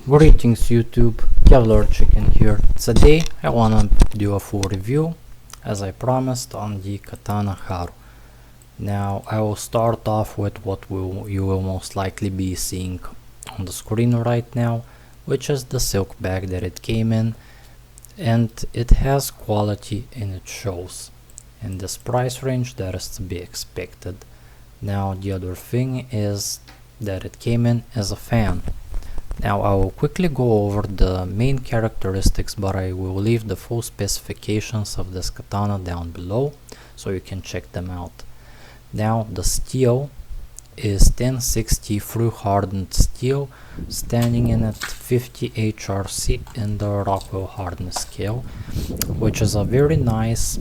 Greetings YouTube, Kevlar Chicken here. Today I wanna do a full review, as I promised, on the Katana Haru. Now I will start off with what you will most likely be seeing on the screen right now, which is the silk bag that it came in, and it has quality and it shows. In this price range that is to be expected. Now the other thing is that it came in as a fan. Now I will quickly go over the main characteristics, but I will leave the full specifications of this katana down below so you can check them out. Now the steel is 1060 Trough Hardened steel, standing in at 50 HRC in the Rockwell hardness scale, which is a very nice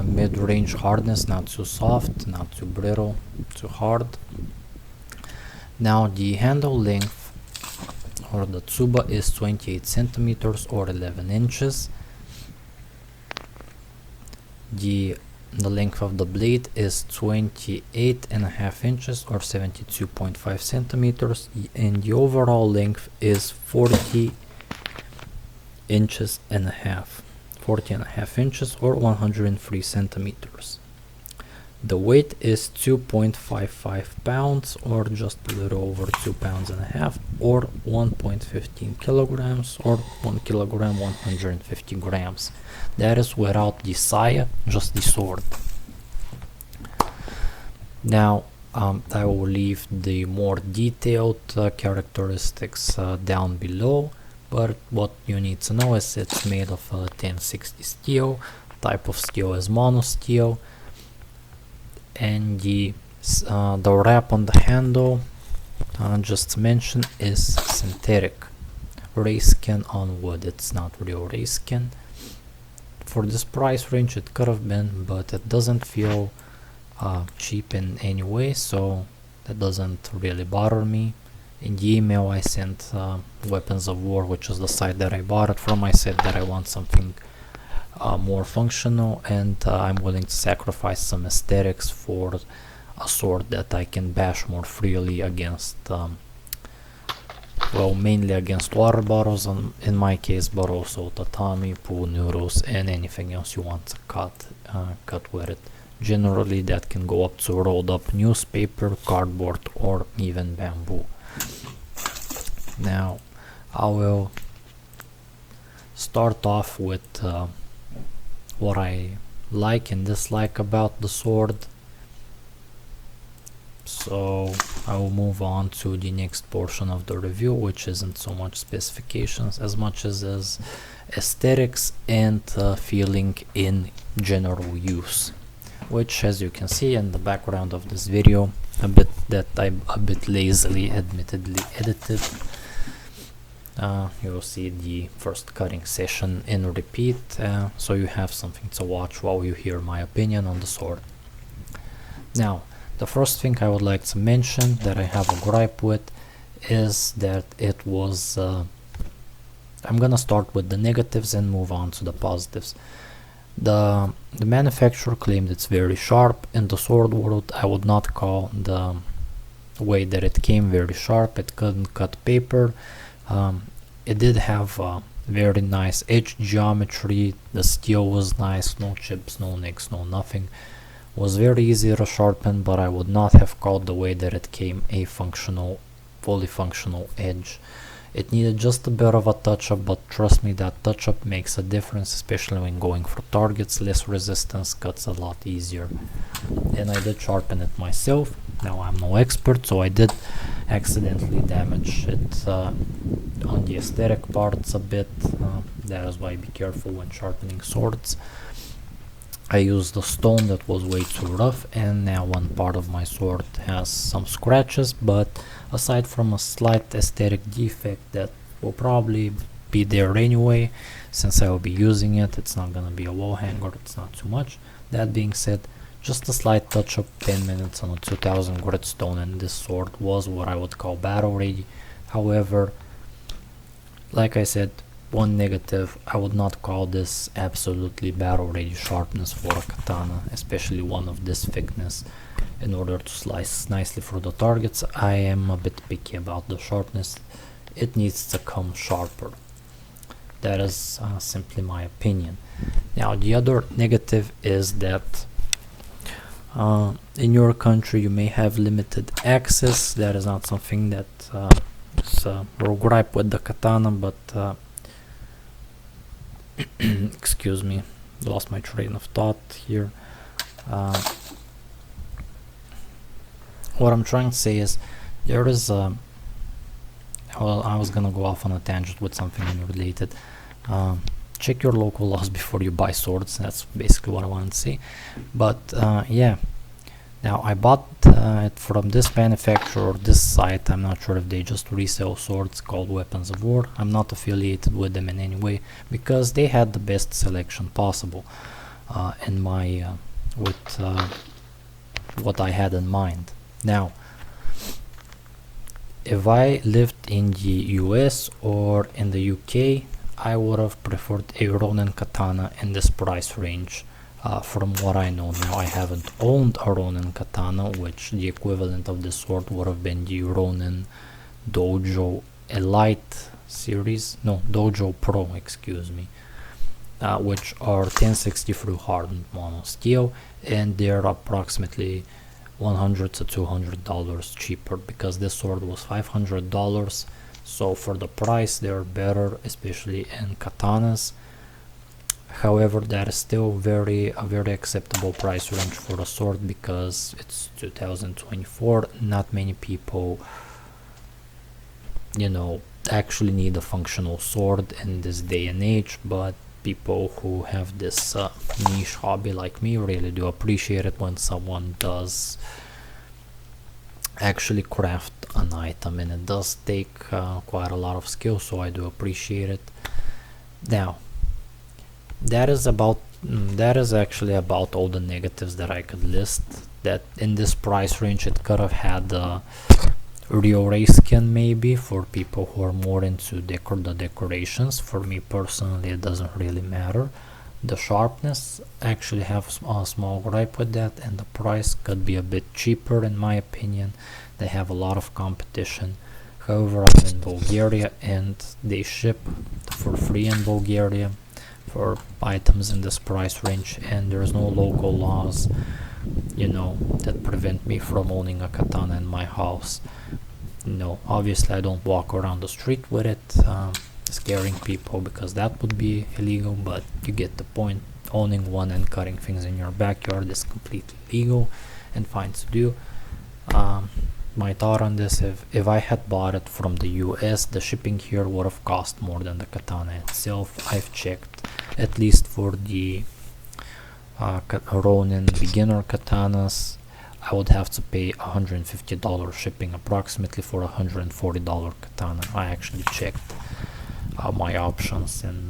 mid-range hardness, not too soft, not too brittle, too hard. Now the handle length or the tsuba is 28 centimeters or 11 inches. The length of the blade is 28.5 inches or 72.5 centimeters, and the overall length is 40 inches and a half, 40.5 inches or 103 centimeters. The weight is 2.55 pounds or just a little over 2 pounds and a half, or 1.15 kilograms or 1 kilogram 150 grams. That is without the saya, just the sword. Now I will leave the more detailed characteristics down below, but what you need to know is it's made of 1060 steel, type of steel is monosteel, and the wrap on the handle, just to mention, is synthetic race skin on wood. It's not real race skin. For this price range it could have been, but it doesn't feel cheap in any way, so that doesn't really bother me. In the email I sent Weapons of War, which is the site that I bought it from. I said that I want something more functional, and I'm willing to sacrifice some aesthetics for a sword that I can bash more freely against, well, mainly against water bottles in my case, but also tatami, pool noodles, and anything else you want to cut with it. Generally that can go up to rolled up newspaper, cardboard, or even bamboo. Now I will start off with what I like and dislike about the sword. So I will move on to the next portion of the review, which isn't so much specifications as much as aesthetics and feeling in general use, which, as you can see in the background of this video, a bit lazily admittedly edited. You will see the first cutting session in repeat, so you have something to watch while you hear my opinion on the sword. Now, the first thing I would like to mention that I have a gripe with is that it was I'm gonna start with the negatives and move on to the positives. The manufacturer claimed it's very sharp. In the sword world, I would not call the way that it came very sharp. It couldn't cut paper. It did have very nice edge geometry. The steel was nice, no chips, no nicks, no nothing. Was very easy to sharpen, but I would not have called the way that it came a fully functional edge. It needed just a bit of a touch-up, but trust me, that touch-up makes a difference, especially when going for targets. Less resistance cuts a lot easier. And I did sharpen it myself. Now I'm no expert, so I did accidentally damage it on the aesthetic parts a bit. That is why be careful when sharpening swords. I used a stone that was way too rough, and now one part of my sword has some scratches, but aside from a slight aesthetic defect that will probably be there anyway, since I will be using it, it's not gonna be a wall hanger, it's not too much. That being said, just a slight touch up, 10 minutes on a 2000 grit stone, and this sword was what I would call battle ready. However, like I said, one negative, I would not call this absolutely battle ready sharpness for a katana, especially one of this thickness. In order to slice nicely through the targets, I am a bit picky about the sharpness. it needs to come sharper. That is simply my opinion. Now the other negative is that in your country you may have limited access. That is not something that is a gripe with the katana, but excuse me, lost my train of thought here. What I'm trying to say is there is well, I was gonna go off on a tangent with something unrelated. Check your local laws before you buy swords. That's basically what I wanted to say. But yeah, now I bought it from this manufacturer, this site. I'm not sure if they just resell swords called Weapons of War. I'm not affiliated with them in any way because they had the best selection possible in my with what I had in mind. Now, if I lived in the US or in the UK, I would have preferred a Ronin katana in this price range. From what I know now, I haven't owned a Ronin katana, which the equivalent of this sword would have been the Ronin Dojo Elite series, no, Dojo Pro, excuse me, which are 1063 hardened monosteel, and they're approximately $100 to $200 cheaper because this sword was $500. So for the price they're better, especially in katanas. However, that is still a very acceptable price range for a sword because it's 2024. Not many people, you know, actually need a functional sword in this day and age, but people who have this niche hobby like me really do appreciate it when someone does actually craft an item, and it does take quite a lot of skill, so I do appreciate it. Now that is actually about all the negatives that I could list. That in this price range it could have had real ray skin maybe for people who are more into the decorations. For me personally it doesn't really matter. The sharpness actually have a small gripe with that, and the price could be a bit cheaper in my opinion. They have a lot of competition. However, I'm in Bulgaria and they ship for free in Bulgaria for items in this price range, and there's no local laws, you know, that prevent me from owning a katana in my house. No, obviously I don't walk around the street with it scaring people because that would be illegal, but you get the point. Owning one and cutting things in your backyard is completely legal and fine to do. My thought on this, if I had bought it from the US, the shipping here would have cost more than the katana itself. I've checked, at least for the Ronin beginner katanas, I would have to pay $150 shipping approximately for a $140 katana. I actually checked my options in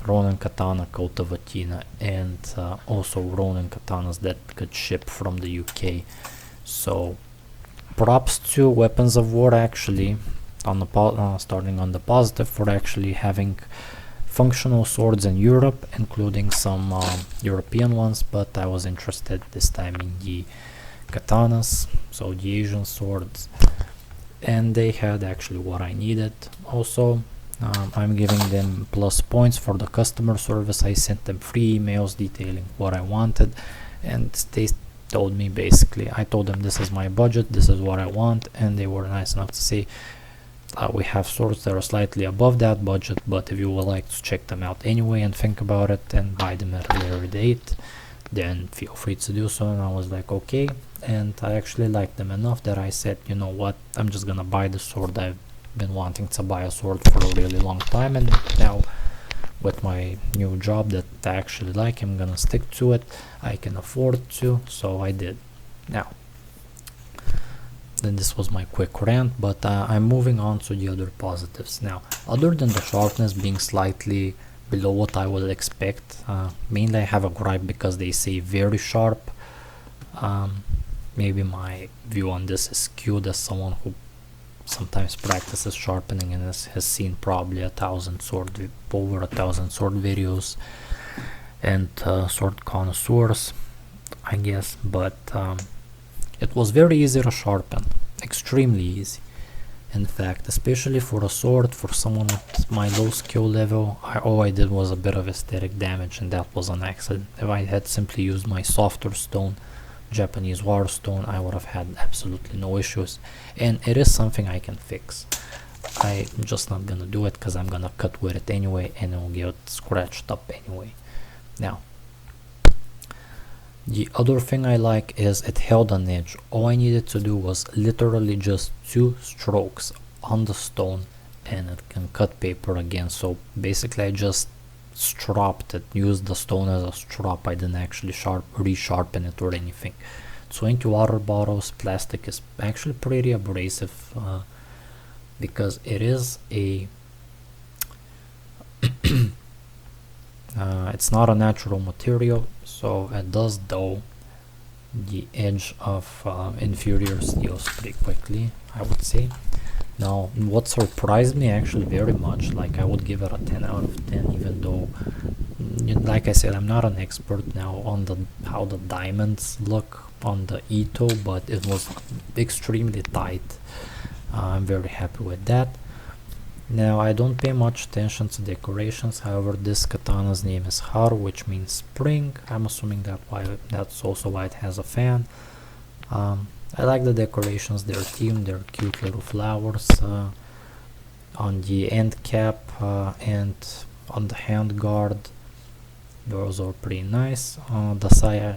Ronin katana, Kota Vatina, and also Ronin katanas that could ship from the UK. So props to Weapons of War actually, on the starting on the positive, for actually having functional swords in Europe, including some European ones, but I was interested this time in the katanas, so the Asian swords, and they had actually what I needed. Also, I'm giving them plus points for the customer service. I sent them 3 emails detailing what I wanted, and they told me basically, I told them this is my budget, this is what I want, and they were nice enough to say we have swords that are slightly above that budget, but if you would like to check them out anyway and think about it and buy them at a later date, then feel free to do so. And I was like, okay, and I actually liked them enough that I said, you know what, I'm just gonna buy the sword. I've been wanting to buy a sword for a really long time, and now with my new job that I actually like, I'm gonna stick to it. I can afford to, so I did. Now then, this was my quick rant, but I'm moving on to the other positives now. Other than the sharpness being slightly below what I would expect, mainly I have a gripe because they say very sharp. Maybe my view on this is skewed as someone who sometimes practices sharpening and has seen probably over a thousand sword videos and sword connoisseurs, I guess. But it was very easy to sharpen, extremely easy, In fact, especially for a sword, for someone at my low skill level, all I did was a bit of aesthetic damage, and that was an accident. If I had simply used my softer stone, Japanese war stone, I would have had absolutely no issues, and it is something I can fix. I'm just not gonna do it because I'm gonna cut with it anyway, and it will get scratched up anyway. Now, the other thing I like is it held an edge. All I needed to do was literally just 2 strokes on the stone and it can cut paper again. So basically I just stropped it, used the stone as a strop. I didn't actually resharpen it or anything. 20 water bottles. Plastic is actually pretty abrasive because it is a it's not a natural material, so it does dull the edge of inferior steels pretty quickly, I would say. Now, what surprised me actually very much, like I would give it a 10 out of 10, even though, like I said, I'm not an expert now on how the diamonds look on the Ito, but it was extremely tight. I'm very happy with that. Now, I don't pay much attention to decorations, however this katana's name is Haru, which means spring. I'm assuming that's also why it has a fan. I like the decorations, they're themed, they're cute little flowers on the end cap and on the hand guard. Those are pretty nice. The saya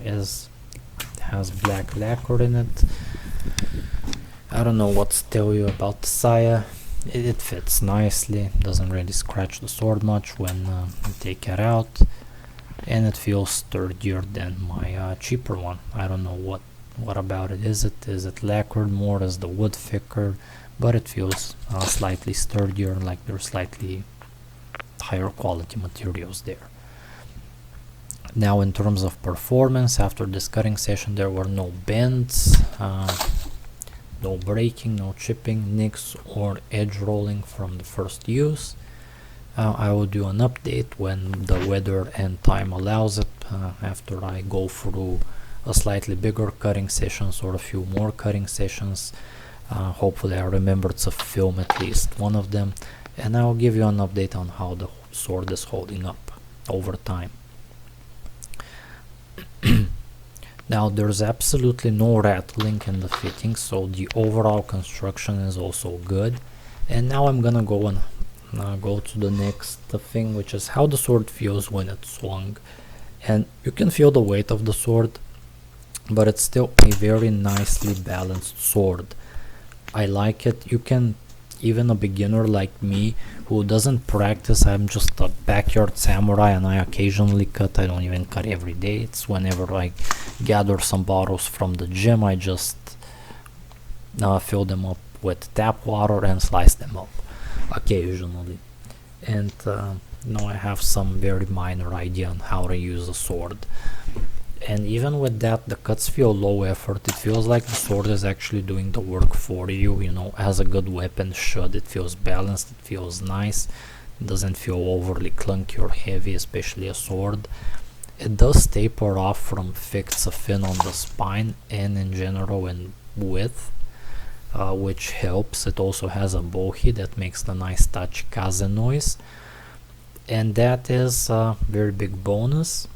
has black lacquer in it. I don't know what to tell you about the saya. It fits nicely, doesn't really scratch the sword much when you take it out, and it feels sturdier than my cheaper one. I don't know what about it. Is it lacquered more? Is the wood thicker? But it feels slightly sturdier, like there's slightly higher quality materials there. Now, in terms of performance, after this cutting session there were no bends, no breaking, no chipping, nicks or edge rolling from the first use. I will do an update when the weather and time allows it, after I go through a slightly bigger cutting sessions or a few more cutting sessions. Hopefully I remember to film at least one of them, and I will give you an update on how the sword is holding up over time. Now, there's absolutely no rattling in the fitting, so the overall construction is also good. And now I'm gonna go and go to the next thing, which is how the sword feels when it's swung. And you can feel the weight of the sword, but it's still a very nicely balanced sword. I like it. You can, even a beginner like me who doesn't practice, I'm just a backyard samurai and I occasionally cut. I don't even cut every day. It's whenever I gather some bottles from the gym, I just fill them up with tap water and slice them up occasionally. And now I have some very minor idea on how to use a sword. And even with that, the cuts feel low effort. It feels like the sword is actually doing the work for you, as a good weapon should. It feels balanced, it feels nice, it doesn't feel overly clunky or heavy, especially a sword. It does taper off from thick to thin on the spine and in general in width, which helps. It also has a bohi that makes the nice Tachi Kaze noise, and that is a very big bonus.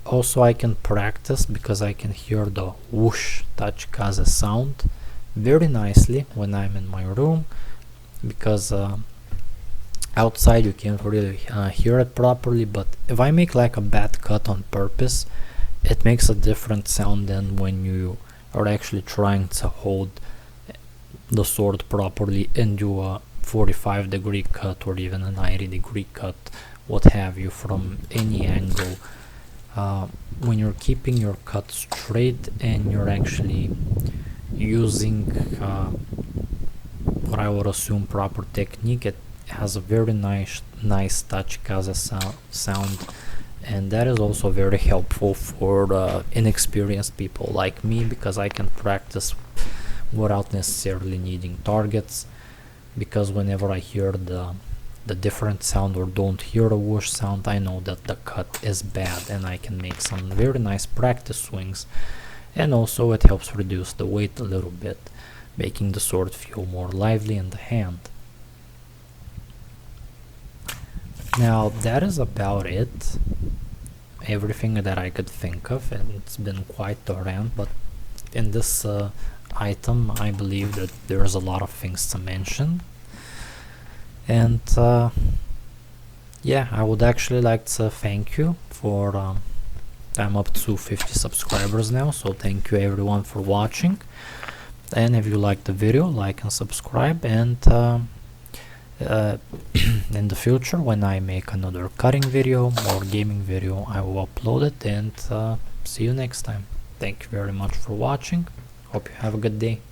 Also, I can practice because I can hear the whoosh Tachi Kaze sound very nicely when I'm in my room, because outside you can't really hear it properly, but if I make like a bad cut on purpose, it makes a different sound than when you are actually trying to hold the sword properly and do a 45-degree cut or even a 90-degree cut, what have you, from any angle. When you're keeping your cut straight and you're actually using what I would assume proper technique, it has a very nice Tachi Kaze sound, and that is also very helpful for inexperienced people like me, because I can practice without necessarily needing targets, because whenever I hear the different sound or don't hear a whoosh sound, I know that the cut is bad, and I can make some very nice practice swings. And also it helps reduce the weight a little bit. making the sword feel more lively in the hand. Now that is about it. Everything that I could think of, and it's been quite a rant, but in this item I believe that there's a lot of things to mention. And yeah, I would actually like to thank you for I'm up to 50 subscribers now, so thank you everyone for watching. And if you liked the video, like and subscribe, and in the future when I make another cutting video or gaming video, I will upload it. And see you next time. Thank you very much for watching. Hope you have a good day.